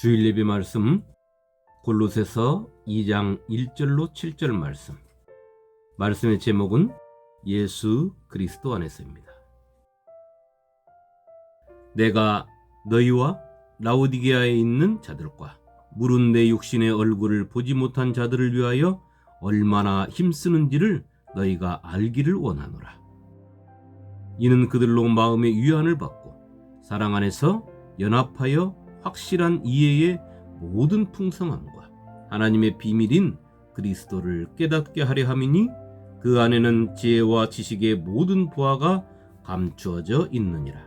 주일 예배 말씀 골로새서 2장 1절로 7절 말씀. 말씀의 제목은 예수 그리스도 안에서입니다. 내가 너희와 라오디게아에 있는 자들과 물은 내 육신의 얼굴을 보지 못한 자들을 위하여 얼마나 힘쓰는지를 너희가 알기를 원하노라. 이는 그들로 마음의 위안을 받고 사랑 안에서 연합하여 확실한 이해의 모든 풍성함과 하나님의 비밀인 그리스도를 깨닫게 하려 함이니 그 안에는 지혜와 지식의 모든 보화가 감추어져 있느니라.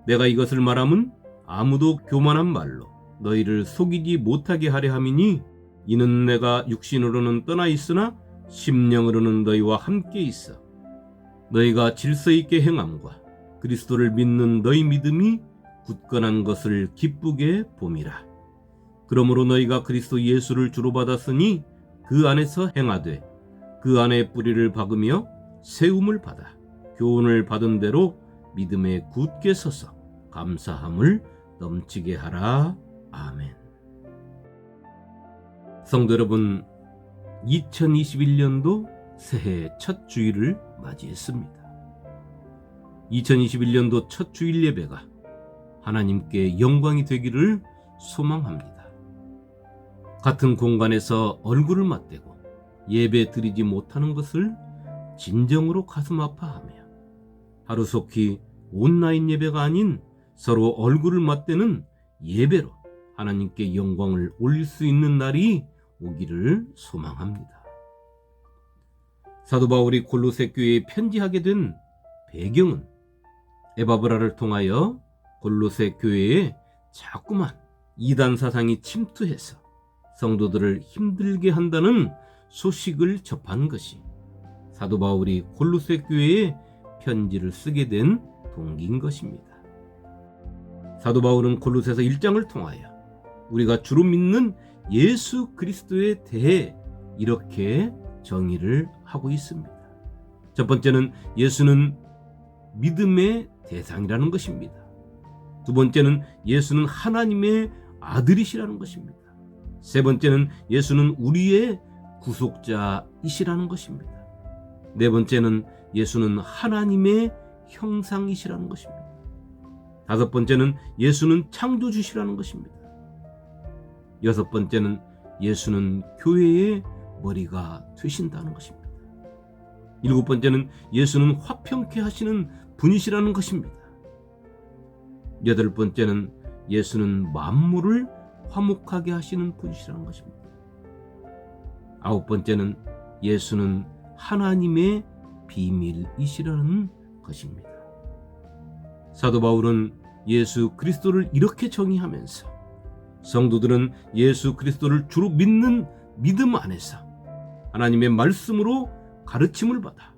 내가 이것을 말함은 아무도 교만한 말로 너희를 속이지 못하게 하려 함이니 이는 내가 육신으로는 떠나 있으나 심령으로는 너희와 함께 있어 너희가 질서 있게 행함과 그리스도를 믿는 너희 믿음이 굳건한 것을 기쁘게 봄이라. 그러므로 너희가 그리스도 예수를 주로 받았으니 그 안에서 행하되 그 안에 뿌리를 박으며 세움을 받아 교훈을 받은 대로 믿음에 굳게 서서 감사함을 넘치게 하라. 아멘. 성도 여러분, 2021년도 새해 첫 주일을 맞이했습니다. 2021년도 첫 주일 예배가 하나님께 영광이 되기를 소망합니다. 같은 공간에서 얼굴을 맞대고 예배 드리지 못하는 것을 진정으로 가슴 아파하며 하루속히 온라인 예배가 아닌 서로 얼굴을 맞대는 예배로 하나님께 영광을 올릴 수 있는 날이 오기를 소망합니다. 사도 바울이 골로새 교회에 편지하게 된 배경은 에바브라를 통하여 골로새 교회에 자꾸만 이단 사상이 침투해서 성도들을 힘들게 한다는 소식을 접한 것이 사도 바울이 골로새 교회에 편지를 쓰게 된 동기인 것입니다. 사도 바울은 골로새서 1장을 통하여 우리가 주로 믿는 예수 그리스도에 대해 이렇게 정의를 하고 있습니다. 첫 번째는 예수는 믿음의 대상이라는 것입니다. 두 번째는 예수는 하나님의 아들이시라는 것입니다. 세 번째는 예수는 우리의 구속자이시라는 것입니다. 네 번째는 예수는 하나님의 형상이시라는 것입니다. 다섯 번째는 예수는 창조주시라는 것입니다. 여섯 번째는 예수는 교회의 머리가 되신다는 것입니다. 일곱 번째는 예수는 화평케 하시는 분이시라는 것입니다. 여덟 번째는 예수는 만물을 화목하게 하시는 분이시라는 것입니다. 아홉 번째는 예수는 하나님의 비밀이시라는 것입니다. 사도 바울은 예수 그리스도를 이렇게 정의하면서 성도들은 예수 그리스도를 주로 믿는 믿음 안에서 하나님의 말씀으로 가르침을 받아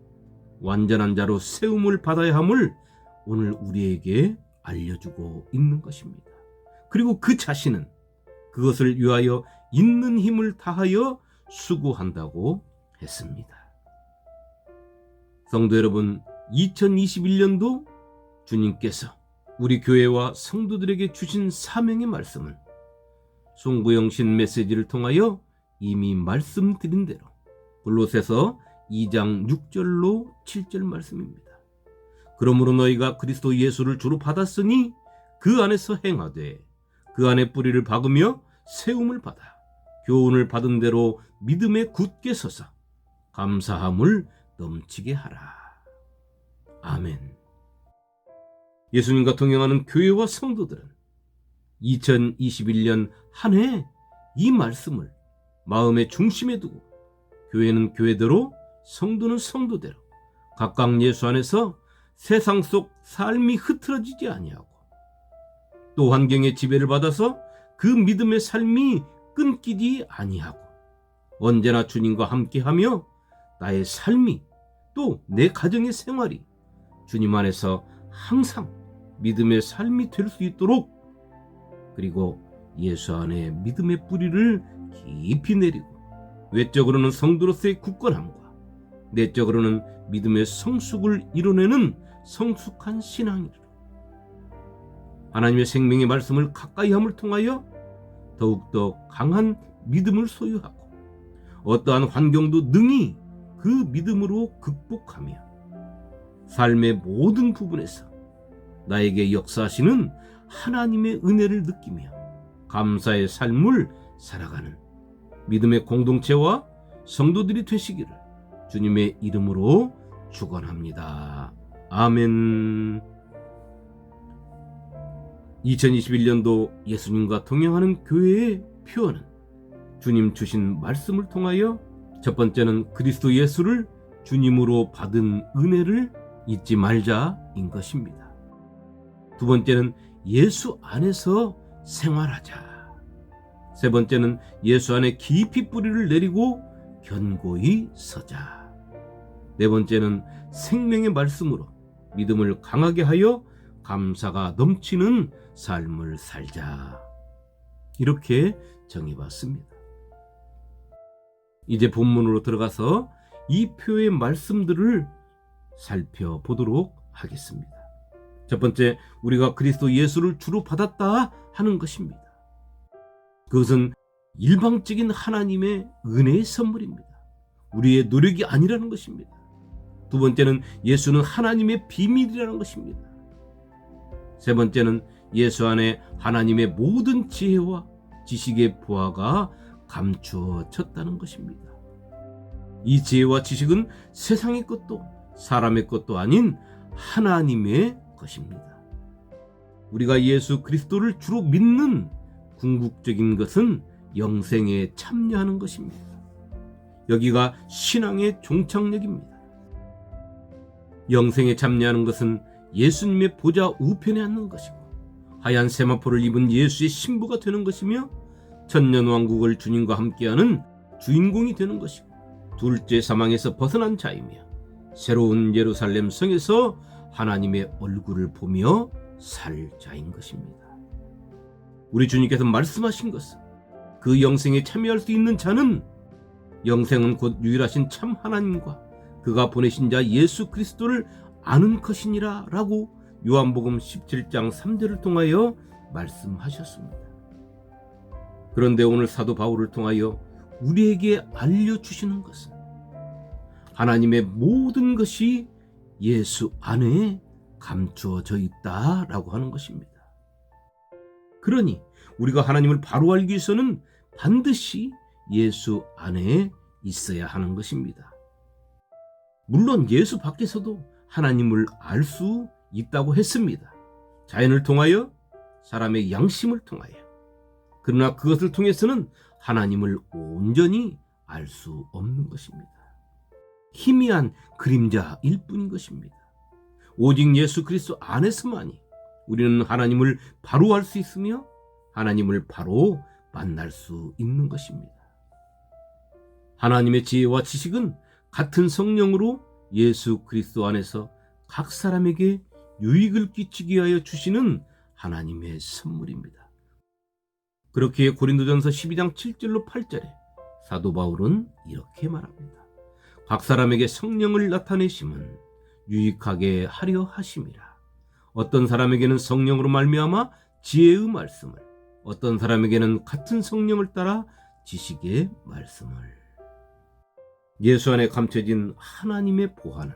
완전한 자로 세움을 받아야 함을 오늘 우리에게 알려주고 있는 것입니다. 그리고 그 자신은 그것을 위하여 있는 힘을 다하여 수고한다고 했습니다. 성도 여러분, 2021년도 주님께서 우리 교회와 성도들에게 주신 사명의 말씀은 송구영신 메시지를 통하여 이미 말씀드린 대로 골로새서 2장 6절로 7절 말씀입니다. 그러므로 너희가 그리스도 예수를 주로 받았으니 그 안에서 행하되 그 안에 뿌리를 박으며 세움을 받아 교훈을 받은 대로 믿음에 굳게 서서 감사함을 넘치게 하라. 아멘. 예수님과 동행하는 교회와 성도들은 2021년 한 해 이 말씀을 마음의 중심에 두고 교회는 교회대로 성도는 성도대로 각각 예수 안에서 세상 속 삶이 흐트러지지 아니하고 또 환경의 지배를 받아서 그 믿음의 삶이 끊기지 아니하고 언제나 주님과 함께하며 나의 삶이 또 내 가정의 생활이 주님 안에서 항상 믿음의 삶이 될 수 있도록 그리고 예수 안에 믿음의 뿌리를 깊이 내리고 외적으로는 성도로서의 굳건함과 내적으로는 믿음의 성숙을 이뤄내는 성숙한 신앙이로 하나님의 생명의 말씀을 가까이 함을 통하여 더욱더 강한 믿음을 소유하고 어떠한 환경도 능히 그 믿음으로 극복하며 삶의 모든 부분에서 나에게 역사하시는 하나님의 은혜를 느끼며 감사의 삶을 살아가는 믿음의 공동체와 성도들이 되시기를 주님의 이름으로 축원합니다. 아멘. 2021년도 예수님과 동행하는 교회의 표어는 주님 주신 말씀을 통하여 첫 번째는 그리스도 예수를 주님으로 받은 은혜를 잊지 말자인 것입니다. 두 번째는 예수 안에서 생활하자. 세 번째는 예수 안에 깊이 뿌리를 내리고 견고히 서자. 네 번째는 생명의 말씀으로 믿음을 강하게 하여 감사가 넘치는 삶을 살자. 이렇게 정해봤습니다. 이제 본문으로 들어가서 이 표의 말씀들을 살펴보도록 하겠습니다. 첫 번째, 우리가 그리스도 예수를 주로 받았다 하는 것입니다. 그것은 일방적인 하나님의 은혜의 선물입니다. 우리의 노력이 아니라는 것입니다. 두 번째는 예수는 하나님의 비밀이라는 것입니다. 세 번째는 예수 안에 하나님의 모든 지혜와 지식의 보화가 감추어졌다는 것입니다. 이 지혜와 지식은 세상의 것도 사람의 것도 아닌 하나님의 것입니다. 우리가 예수 그리스도를 주로 믿는 궁극적인 것은 영생에 참여하는 것입니다. 여기가 신앙의 종착역입니다. 영생에 참여하는 것은 예수님의 보좌 우편에 앉는 것이고 하얀 세마포를 입은 예수의 신부가 되는 것이며 천년왕국을 주님과 함께하는 주인공이 되는 것이고 둘째 사망에서 벗어난 자이며 새로운 예루살렘 성에서 하나님의 얼굴을 보며 살 자인 것입니다. 우리 주님께서 말씀하신 것은 그 영생에 참여할 수 있는 자는 영생은 곧 유일하신 참 하나님과 그가 보내신 자 예수 그리스도를 아는 것이니라 라고 요한복음 17장 3절을 통하여 말씀하셨습니다. 그런데 오늘 사도 바울을 통하여 우리에게 알려주시는 것은 하나님의 모든 것이 예수 안에 감추어져 있다라고 하는 것입니다. 그러니 우리가 하나님을 바로 알기 위해서는 반드시 예수 안에 있어야 하는 것입니다. 물론 예수 밖에서도 하나님을 알 수 있다고 했습니다. 자연을 통하여, 사람의 양심을 통하여. 그러나 그것을 통해서는 하나님을 온전히 알 수 없는 것입니다. 희미한 그림자일 뿐인 것입니다. 오직 예수 그리스도 안에서만이 우리는 하나님을 바로 알 수 있으며 하나님을 바로 만날 수 있는 것입니다. 하나님의 지혜와 지식은 같은 성령으로 예수 그리스도 안에서 각 사람에게 유익을 끼치게 하여 주시는 하나님의 선물입니다. 그렇게 고린도전서 12장 7절로 8절에 사도 바울은 이렇게 말합니다. 각 사람에게 성령을 나타내심은 유익하게 하려 하심이라. 어떤 사람에게는 성령으로 말미암아 지혜의 말씀을, 어떤 사람에게는 같은 성령을 따라 지식의 말씀을. 예수 안에 감춰진 하나님의 보화는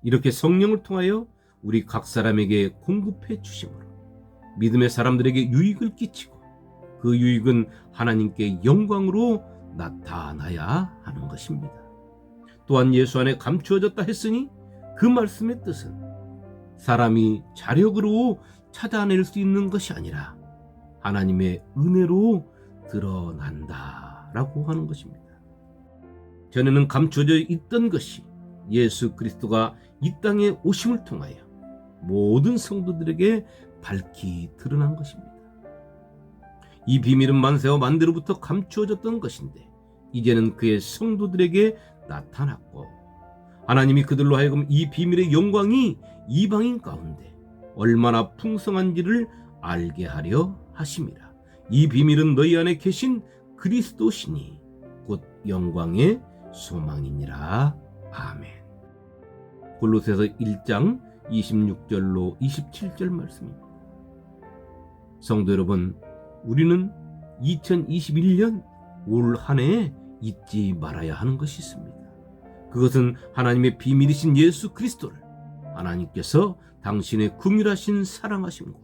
이렇게 성령을 통하여 우리 각 사람에게 공급해 주심으로 믿음의 사람들에게 유익을 끼치고 그 유익은 하나님께 영광으로 나타나야 하는 것입니다. 또한 예수 안에 감추어졌다 했으니 그 말씀의 뜻은 사람이 자력으로 찾아낼 수 있는 것이 아니라 하나님의 은혜로 드러난다라고 하는 것입니다. 전에는 감춰져 있던 것이 예수 그리스도가 이 땅에 오심을 통하여 모든 성도들에게 밝히 드러난 것입니다. 이 비밀은 만세와 만대로부터 감추어졌던 것인데 이제는 그의 성도들에게 나타났고 하나님이 그들로 하여금 이 비밀의 영광이 이방인 가운데 얼마나 풍성한지를 알게 하려 하심이라. 이 비밀은 너희 안에 계신 그리스도시니 곧 영광의 소망이니라. 아멘. 골로새서 1장 26절로 27절 말씀입니다. 성도 여러분, 우리는 2021년 올 한 해에 잊지 말아야 하는 것이 있습니다. 그것은 하나님의 비밀이신 예수 그리스도를 하나님께서 당신의 긍휼하신 사랑하심과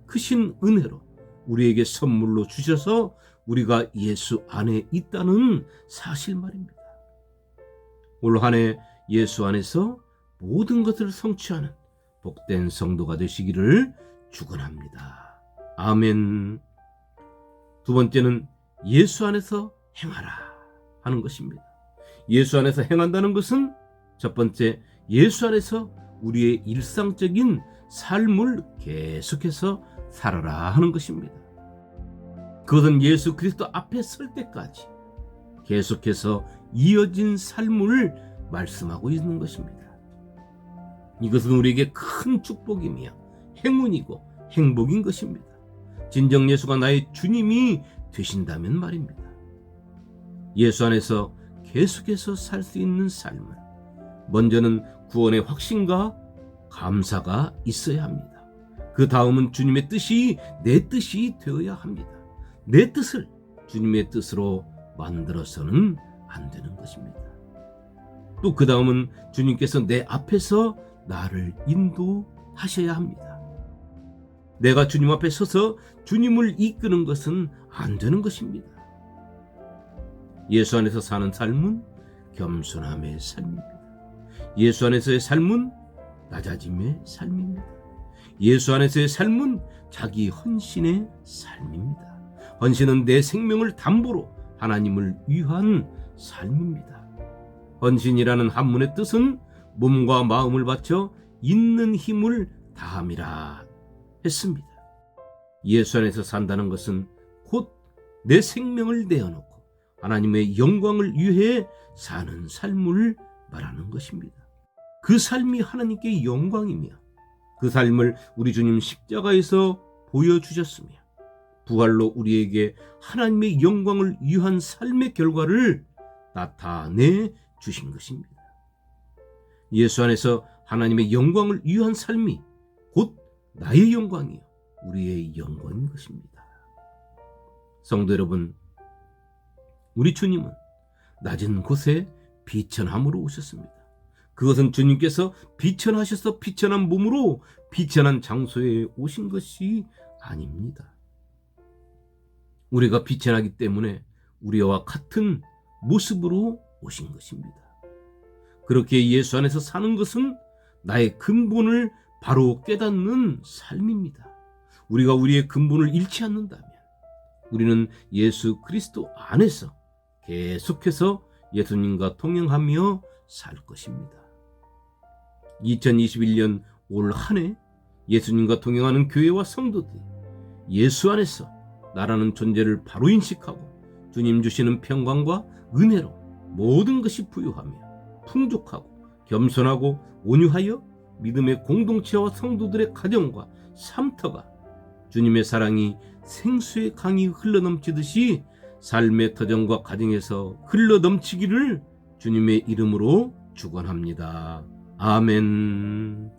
크신 은혜로 우리에게 선물로 주셔서 우리가 예수 안에 있다는 사실 말입니다. 올 한 해 예수 안에서 모든 것을 성취하는 복된 성도가 되시기를 축원합니다. 아멘. 두 번째는 예수 안에서 행하라 하는 것입니다. 예수 안에서 행한다는 것은 첫 번째, 예수 안에서 우리의 일상적인 삶을 계속해서 살아라 하는 것입니다. 그것은 예수 그리스도 앞에 설 때까지 계속해서 이어진 삶을 말씀하고 있는 것입니다. 이것은 우리에게 큰 축복이며 행운이고 행복인 것입니다. 진정 예수가 나의 주님이 되신다면 말입니다. 예수 안에서 계속해서 살 수 있는 삶은 먼저는 구원의 확신과 감사가 있어야 합니다. 그 다음은 주님의 뜻이 내 뜻이 되어야 합니다. 내 뜻을 주님의 뜻으로 만들어서는 안 되는 것입니다. 또 그 다음은 주님께서 내 앞에서 나를 인도하셔야 합니다. 내가 주님 앞에 서서 주님을 이끄는 것은 안 되는 것입니다. 예수 안에서 사는 삶은 겸손함의 삶입니다. 예수 안에서의 삶은 낮아짐의 삶입니다. 예수 안에서의 삶은 자기 헌신의 삶입니다. 헌신은 내 생명을 담보로 하나님을 위한 삶입니다. 헌신이라는 한문의 뜻은 몸과 마음을 바쳐 있는 힘을 다함이라 했습니다. 예수 안에서 산다는 것은 곧 내 생명을 내어놓고 하나님의 영광을 위해 사는 삶을 말하는 것입니다. 그 삶이 하나님께 영광이며 그 삶을 우리 주님 십자가에서 보여주셨으며 부활로 우리에게 하나님의 영광을 위한 삶의 결과를 나타내 주신 것입니다. 예수 안에서 하나님의 영광을 위한 삶이 곧 나의 영광이요 우리의 영광인 것입니다. 성도 여러분, 우리 주님은 낮은 곳에 비천함으로 오셨습니다. 그것은 주님께서 비천하셔서 비천한 몸으로 비천한 장소에 오신 것이 아닙니다. 우리가 비천하기 때문에 우리와 같은 모습으로 오신 것입니다. 그렇게 예수 안에서 사는 것은 나의 근본을 바로 깨닫는 삶입니다. 우리가 우리의 근본을 잃지 않는다면 우리는 예수 그리스도 안에서 계속해서 예수님과 동행하며 살 것입니다. 2021년 올 한 해 예수님과 동행하는 교회와 성도들이 예수 안에서 나라는 존재를 바로 인식하고 주님 주시는 평강과 은혜로 모든 것이 부유하며 풍족하고 겸손하고 온유하여 믿음의 공동체와 성도들의 가정과 삶터가 주님의 사랑이 생수의 강이 흘러넘치듯이 삶의 터전과 가정에서 흘러넘치기를 주님의 이름으로 축원합니다. 아멘.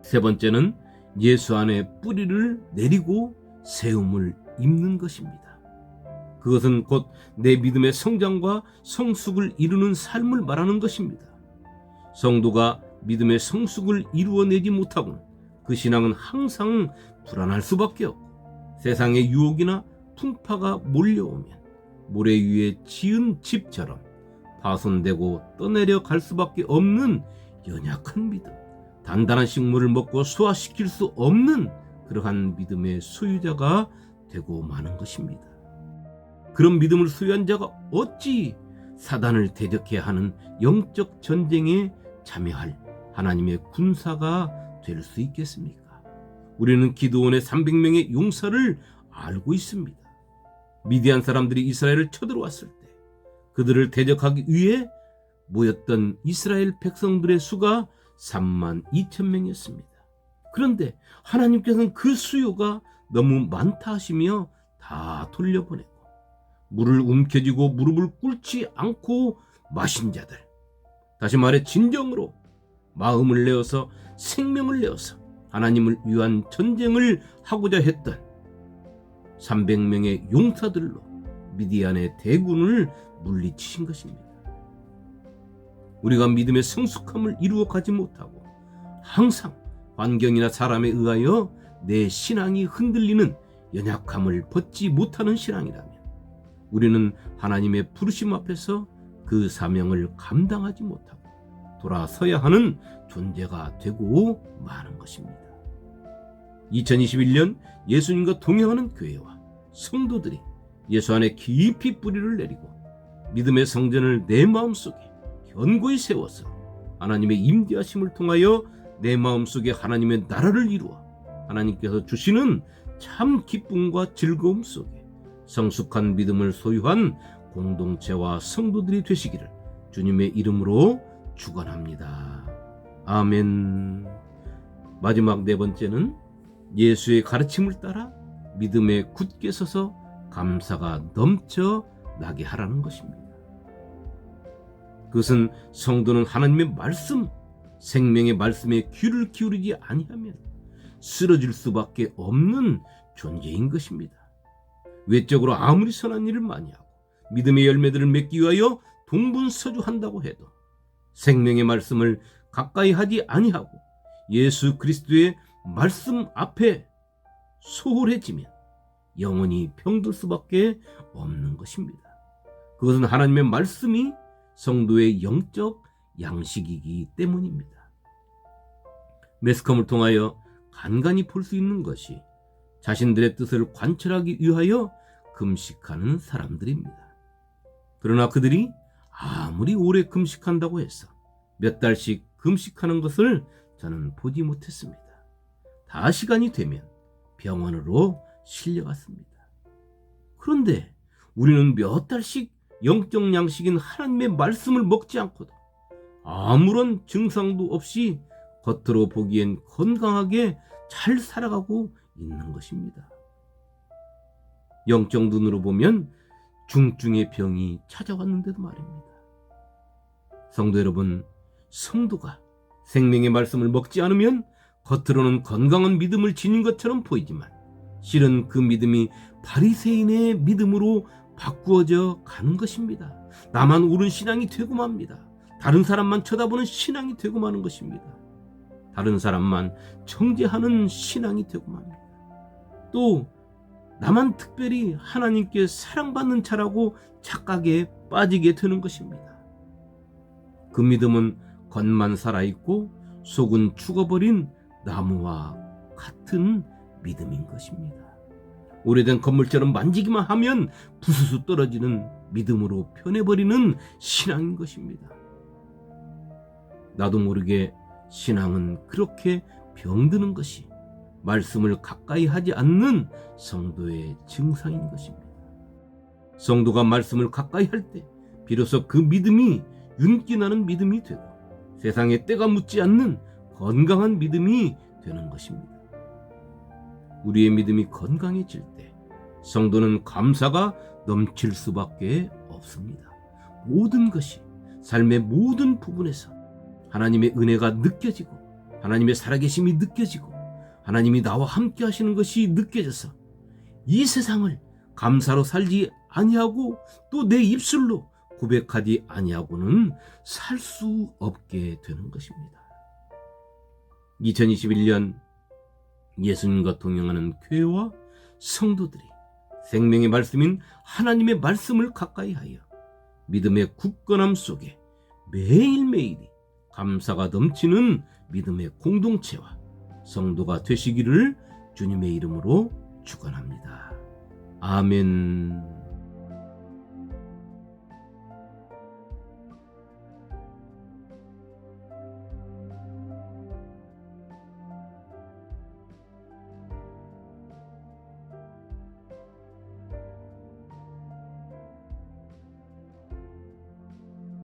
세 번째는 예수 안에 뿌리를 내리고 세움을 입는 것입니다. 그것은 곧 내 믿음의 성장과 성숙을 이루는 삶을 말하는 것입니다. 성도가 믿음의 성숙을 이루어내지 못하고는 그 신앙은 항상 불안할 수밖에 없고 세상의 유혹이나 풍파가 몰려오면 모래 위에 지은 집처럼 파손되고 떠내려 갈 수밖에 없는 연약한 믿음, 단단한 식물을 먹고 소화시킬 수 없는 그러한 믿음의 소유자가 되고 마는 것입니다. 그런 믿음을 소유한 자가 어찌 사단을 대적해야 하는 영적 전쟁에 참여할 하나님의 군사가 될 수 있겠습니까? 우리는 기드온의 300명의 용사를 알고 있습니다. 미디안 사람들이 이스라엘을 쳐들어왔을 때 그들을 대적하기 위해 모였던 이스라엘 백성들의 수가 32,000명이었습니다. 그런데 하나님께서는 그 수요가 너무 많다 하시며 다 돌려보내고 물을 움켜쥐고 무릎을 꿇지 않고 마신 자들, 다시 말해 진정으로 마음을 내어서 생명을 내어서 하나님을 위한 전쟁을 하고자 했던 300명의 용사들로 미디안의 대군을 물리치신 것입니다. 우리가 믿음의 성숙함을 이루어가지 못하고 항상 환경이나 사람에 의하여 내 신앙이 흔들리는 연약함을 벗지 못하는 신앙이라면 우리는 하나님의 부르심 앞에서 그 사명을 감당하지 못하고 돌아서야 하는 존재가 되고 마는 것입니다. 2021년 예수님과 동행하는 교회와 성도들이 예수 안에 깊이 뿌리를 내리고 믿음의 성전을 내 마음속에 견고히 세워서 하나님의 임재하심을 통하여 내 마음속에 하나님의 나라를 이루어 하나님께서 주시는 참 기쁨과 즐거움 속에 성숙한 믿음을 소유한 공동체와 성도들이 되시기를 주님의 이름으로 축원합니다. 아멘. 마지막 네 번째는 예수의 가르침을 따라 믿음에 굳게 서서 감사가 넘쳐나게 하라는 것입니다. 그것은 성도는 하나님의 말씀, 생명의 말씀에 귀를 기울이지 아니하면 쓰러질 수밖에 없는 존재인 것입니다. 외적으로 아무리 선한 일을 많이 하고 믿음의 열매들을 맺기 위하여 동분서주한다고 해도 생명의 말씀을 가까이 하지 아니하고 예수 그리스도의 말씀 앞에 소홀해지면 영원히 병들 수밖에 없는 것입니다. 그것은 하나님의 말씀이 성도의 영적 양식이기 때문입니다. 매스컴을 통하여 간간히 볼 수 있는 것이 자신들의 뜻을 관철하기 위하여 금식하는 사람들입니다. 그러나 그들이 아무리 오래 금식한다고 해서 몇 달씩 금식하는 것을 저는 보지 못했습니다. 다 시간이 되면 병원으로 실려갔습니다. 그런데 우리는 몇 달씩 영적 양식인 하나님의 말씀을 먹지 않고도 아무런 증상도 없이 겉으로 보기엔 건강하게 잘 살아가고 있는 것입니다. 영적 눈으로 보면 중증의 병이 찾아왔는데도 말입니다. 성도 여러분, 성도가 생명의 말씀을 먹지 않으면 겉으로는 건강한 믿음을 지닌 것처럼 보이지만 실은 그 믿음이 바리새인의 믿음으로 바꾸어져 가는 것입니다. 나만 옳은 신앙이 되고 맙니다. 다른 사람만 쳐다보는 신앙이 되고 마는 것입니다. 다른 사람만 정죄하는 신앙이 되고 맙니다. 또 나만 특별히 하나님께 사랑받는 자라고 착각에 빠지게 되는 것입니다. 그 믿음은 겉만 살아있고 속은 죽어버린 나무와 같은 믿음인 것입니다. 오래된 건물처럼 만지기만 하면 부스스 떨어지는 믿음으로 변해버리는 신앙인 것입니다. 나도 모르게 신앙은 그렇게 병드는 것이 말씀을 가까이 하지 않는 성도의 증상인 것입니다. 성도가 말씀을 가까이 할 때 비로소 그 믿음이 윤기나는 믿음이 되고 세상에 때가 묻지 않는 건강한 믿음이 되는 것입니다. 우리의 믿음이 건강해질 때 성도는 감사가 넘칠 수밖에 없습니다. 모든 것이 삶의 모든 부분에서 하나님의 은혜가 느껴지고 하나님의 살아계심이 느껴지고 하나님이 나와 함께 하시는 것이 느껴져서 이 세상을 감사로 살지 아니하고 또 내 입술로 고백하지 아니하고는 살 수 없게 되는 것입니다. 2021년 예수님과 동행하는 교회와 성도들이 생명의 말씀인 하나님의 말씀을 가까이 하여 믿음의 굳건함 속에 매일매일이 감사가 넘치는 믿음의 공동체와 성도가 되시기를 주님의 이름으로 축원합니다. 아멘.